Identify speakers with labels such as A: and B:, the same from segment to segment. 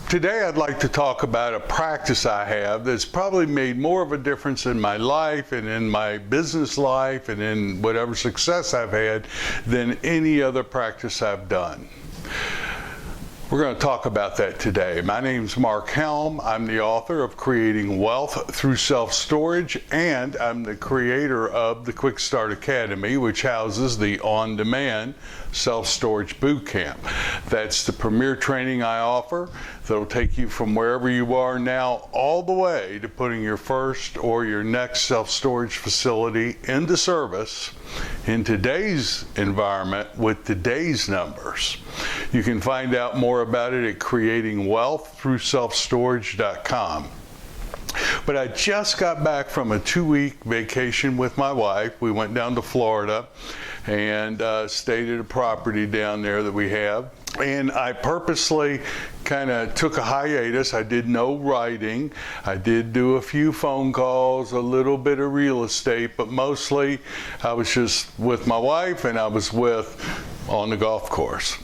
A: Today I'd like to talk about a practice I have that's probably made more of a difference in my life and in my business life and in whatever success I've had than any other practice I've done. We're going to talk about that today. My name's Mark Helm. I'm the author of Creating Wealth Through Self-Storage, and I'm the creator of the Quickstart Academy, which houses the on-demand self-storage boot camp. That's the premier training I offer that'll take you from wherever you are now all the way to putting your first or your next self-storage facility into service in today's environment with today's numbers. You can find out more about it at creatingwealththroughselfstorage.com. But I just got back from a 2-week vacation with my wife. We went down to Florida and stayed at a property down there that we have. And I purposely kind of took a hiatus. I did no writing. I did do a few phone calls, a little bit of real estate, but mostly I was just with my wife and I was on the golf course.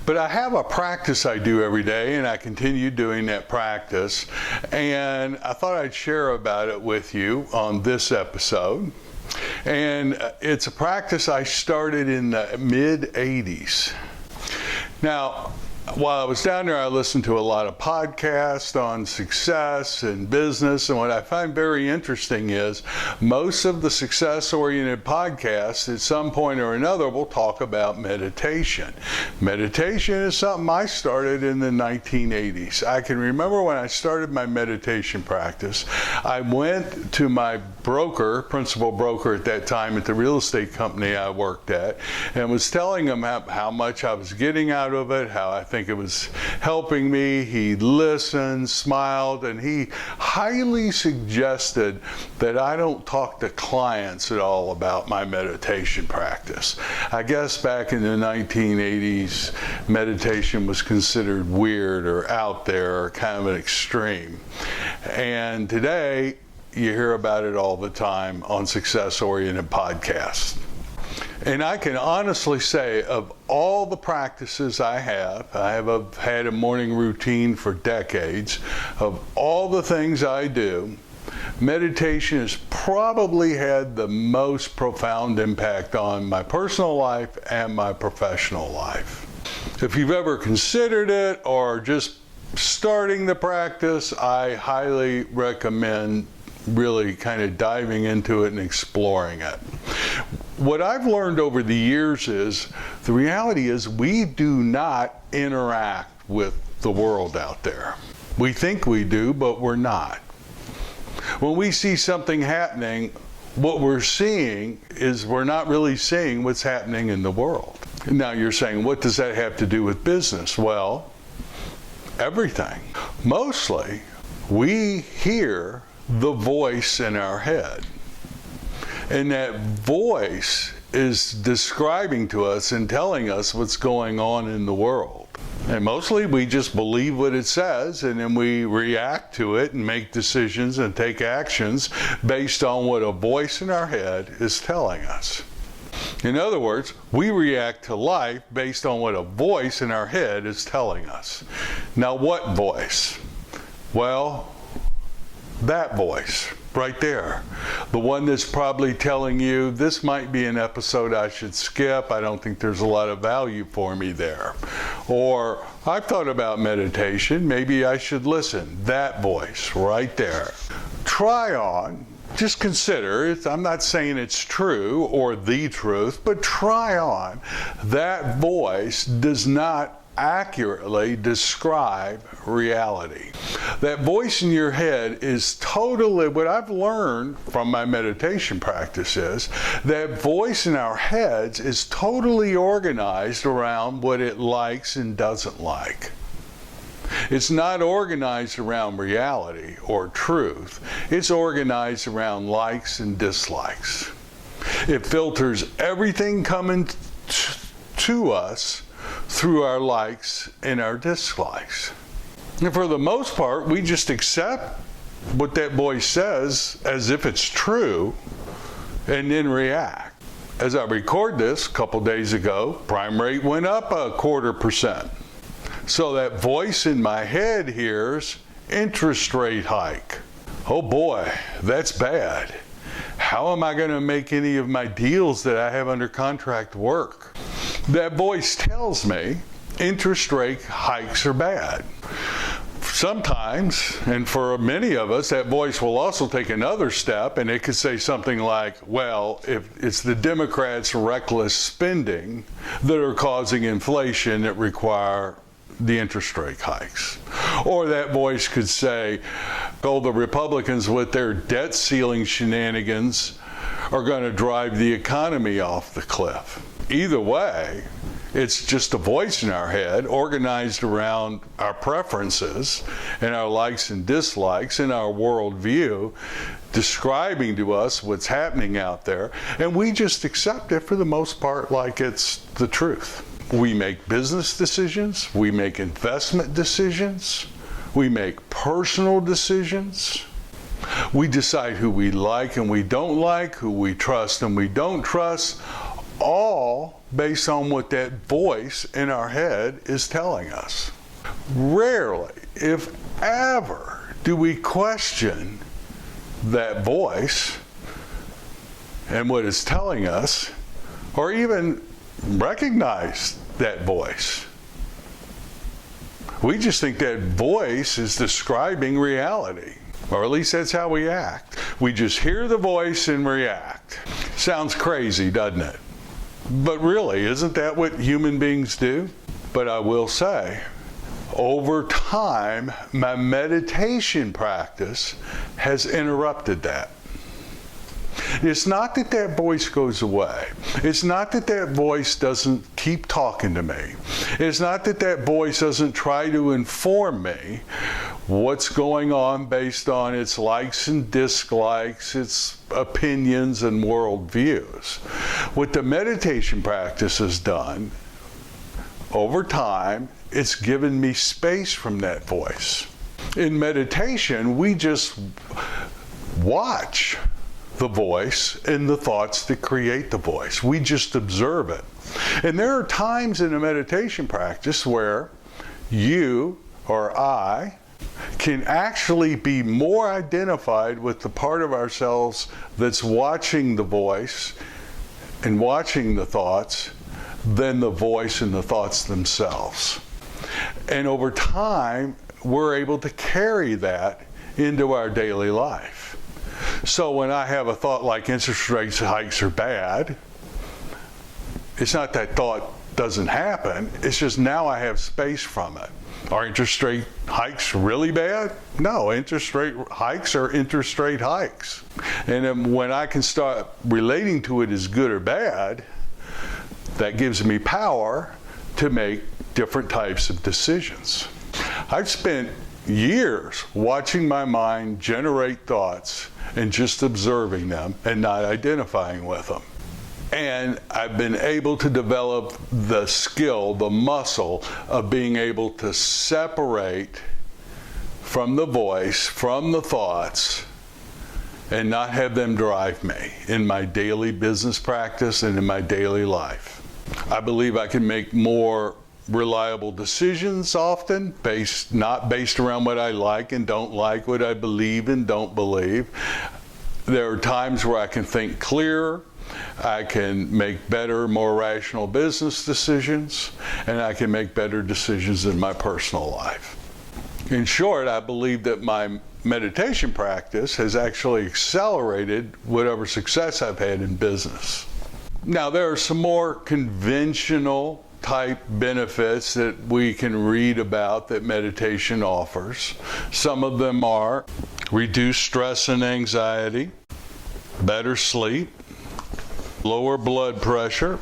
A: But I have a practice I do every day, and I continue doing that practice. And I thought I'd share about it with you on this episode. And it's a practice I started in the mid-'80s. Now, while I was down there, I listened to a lot of podcasts on success and business, and what I find very interesting is most of the success-oriented podcasts at some point or another will talk about meditation. Meditation is something I started in the 1980s. I can remember when I started my meditation practice, I went to my principal broker at that time at the real estate company I worked at, and was telling him how much I was getting out of it, how I think it was helping me. He listened, smiled, and he highly suggested that I don't talk to clients at all about my meditation practice. I guess back in the 1980s, meditation was considered weird or out there or kind of an extreme. And today, you hear about it all the time on success-oriented podcasts. And I can honestly say, of all the practices I have had a morning routine for decades. Of all the things I do, meditation has probably had the most profound impact on my personal life and my professional life. If you've ever considered it or just starting the practice, I highly recommend really kind of diving into it and exploring it. What I've learned over the years is the reality is we do not interact with the world out there. We think we do, but we're not. When we see something happening, what we're seeing is we're not really seeing what's happening in the world. Now you're saying, what does that have to do with business? Well, everything. Mostly, we hear the voice in our head. And that voice is describing to us and telling us what's going on in the world. And mostly we just believe what it says, and then we react to it and make decisions and take actions based on what a voice in our head is telling us. In other words, we react to life based on what a voice in our head is telling us. Now, what voice? Well, that voice right there. The one that's probably telling you, this might be an episode I should skip. I don't think there's a lot of value for me there. Or, I've thought about meditation. Maybe I should listen. That voice right there. Try on. Just consider it. I'm not saying it's true or the truth, but try on. That voice does not accurately describe reality. That voice in your head is totally, what I've learned from my meditation practice is, that voice in our heads is totally organized around what it likes and doesn't like. It's not organized around reality or truth. It's organized around likes and dislikes. It filters everything coming to us through our likes and our dislikes. And for the most part, we just accept what that voice says as if it's true and then react. As I record this, a couple days ago, prime rate went up 0.25%. So that voice in my head hears interest rate hike. Oh boy, that's bad. How am I going to make any of my deals that I have under contract work? That voice tells me interest rate hikes are bad. Sometimes, and for many of us, that voice will also take another step, and it could say something like, well, if it's the Democrats' reckless spending that are causing inflation that require the interest rate hikes. Or that voice could say, oh, the Republicans with their debt ceiling shenanigans are going to drive the economy off the cliff. Either way, it's just a voice in our head organized around our preferences and our likes and dislikes and our worldview, describing to us what's happening out there, and we just accept it for the most part like it's the truth. We make business decisions, we make investment decisions, we make personal decisions, we decide who we like and we don't like, who we trust and we don't trust, all based on what that voice in our head is telling us. Rarely, if ever, do we question that voice and what it's telling us, or even recognize that voice. We just think that voice is describing reality, or at least that's how we act. We just hear the voice and react. Sounds crazy, doesn't it? But really, isn't that what human beings do? But I will say, over time, my meditation practice has interrupted that. It's not that that voice goes away. It's not that that voice doesn't keep talking to me. It's not that that voice doesn't try to inform me what's going on based on its likes and dislikes, its opinions and worldviews. What the meditation practice has done over time, it's given me space from that voice. In meditation, we just watch the voice and the thoughts that create the voice. We just observe it. And there are times in a meditation practice where you or I can actually be more identified with the part of ourselves that's watching the voice and watching the thoughts than the voice and the thoughts themselves. And over time, we're able to carry that into our daily life. So when I have a thought like interest rate hikes are bad, it's not that thought doesn't happen, it's just now I have space from it. Are interest rate hikes really bad? No, interest rate hikes are interest rate hikes. And then when I can start relating to it as good or bad, that gives me power to make different types of decisions. I've spent years watching my mind generate thoughts and just observing them and not identifying with them. And I've been able to develop the skill, the muscle of being able to separate from the voice, from the thoughts, and not have them drive me in my daily business practice and in my daily life. I believe I can make more reliable decisions often, not based around what I like and don't like, what I believe and don't believe. There are times where I can think clearer, I can make better, more rational business decisions, and I can make better decisions in my personal life. In short, I believe that my meditation practice has actually accelerated whatever success I've had in business. Now, there are some more conventional type benefits that we can read about that meditation offers. Some of them are reduced stress and anxiety, better sleep, lower blood pressure,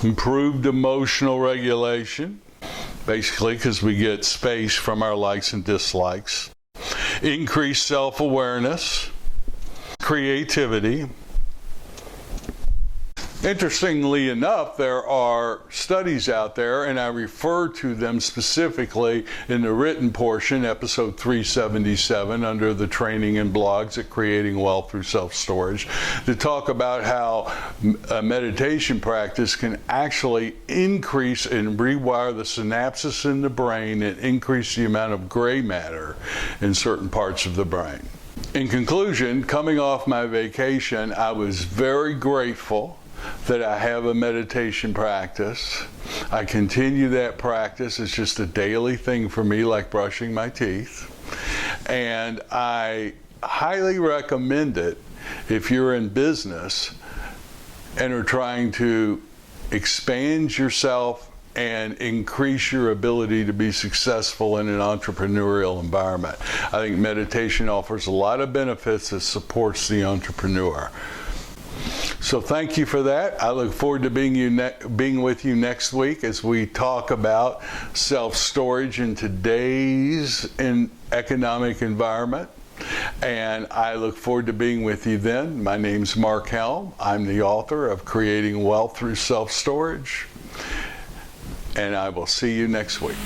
A: improved emotional regulation, basically because we get space from our likes and dislikes, increased self-awareness, creativity, Interestingly enough, there are studies out there, and I refer to them specifically in the written portion, episode 377, under the training and blogs at Creating Wealth Through Self-Storage, to talk about how a meditation practice can actually increase and rewire the synapses in the brain and increase the amount of gray matter in certain parts of the brain. In conclusion, coming off my vacation, I was very grateful that I have a meditation practice. I continue that practice. It's just a daily thing for me, like brushing my teeth. And I highly recommend it if you're in business and are trying to expand yourself and increase your ability to be successful in an entrepreneurial environment. I think meditation offers a lot of benefits that supports the entrepreneur. So thank you for that. I look forward to being with you next week as we talk about self-storage in today's economic environment. And I look forward to being with you then. My name's Mark Helm. I'm the author of Creating Wealth Through Self-Storage. And I will see you next week.